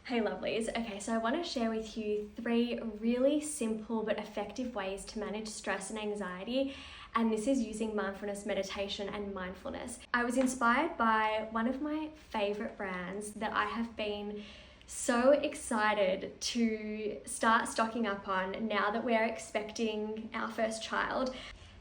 Hey lovelies. Okay, so I want to share with you 3 really simple but effective ways to manage stress and anxiety, and this is using mindfulness meditation and mindfulness. I was inspired by one of my favorite brands that I have been so excited to start stocking up on now that we're expecting our first child.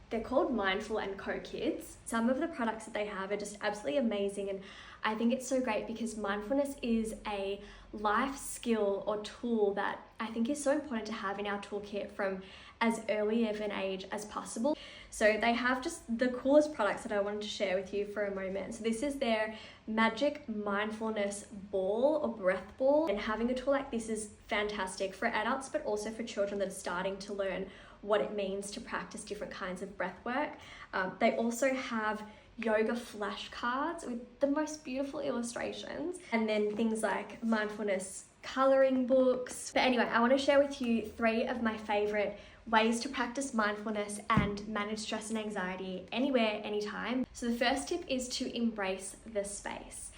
They're called Mindful & Co Kids. Some of the products that they have are just absolutely amazing, and I think it's so great because mindfulness is a life skill or tool that I think is so important to have in our toolkit from as early of an age as possible. So they have just the coolest products that I wanted to share with you for a moment. So this is their Magic Mindfulness Ball or Breath Ball, and having a tool like this is fantastic for adults but also for children that are starting to learn what it means to practice different kinds of breath work. They also have yoga flashcards with the most beautiful illustrations, and then things like mindfulness coloring books. But anyway, I want to share with you 3 of my favorite ways to practice mindfulness and manage stress and anxiety anywhere, anytime. So the first tip is to embrace the space.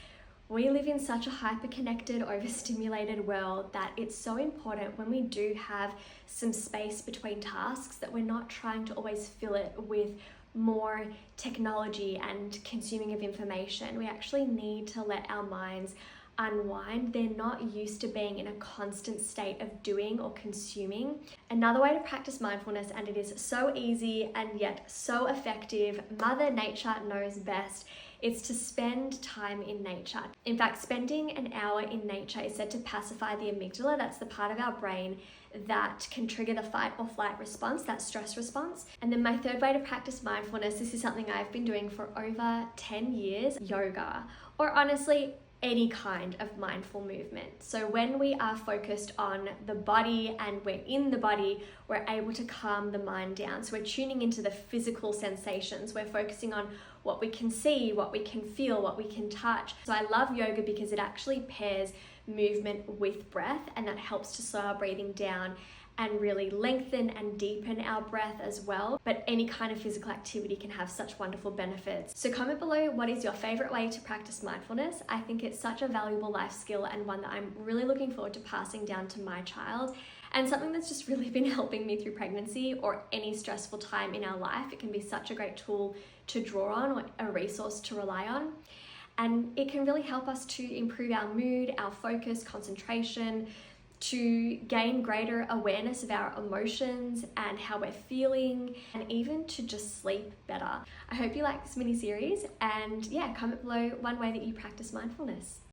We live in such a hyper-connected, overstimulated world that it's so important when we do have some space between tasks that we're not trying to always fill it with more technology and consuming of information. We actually need to let our minds unwind. They're not used to being in a constant state of doing or consuming. Another way to practice mindfulness, and it is so easy and yet so effective, Mother Nature knows best, it's to spend time in nature. In fact, spending an hour in nature is said to pacify the amygdala. That's the part of our brain that can trigger the fight or flight response, that stress response. And then my third way to practice mindfulness, this is something I've been doing for over 10 years, yoga, or honestly, any kind of mindful movement. So when we are focused on the body and we're in the body, we're able to calm the mind down. So we're tuning into the physical sensations. We're focusing on what we can see, what we can feel, what we can touch. So I love yoga because it actually pairs movement with breath, and that helps to slow our breathing down and really lengthen and deepen our breath as well. But any kind of physical activity can have such wonderful benefits. So comment below, what is your favorite way to practice mindfulness? I think it's such a valuable life skill and one that I'm really looking forward to passing down to my child, and something that's just really been helping me through pregnancy or any stressful time in our life. It can be such a great tool to draw on or a resource to rely on. And it can really help us to improve our mood, our focus, concentration, to gain greater awareness of our emotions and how we're feeling, and even to just sleep better. I hope you like this mini series, and yeah, comment below one way that you practice mindfulness.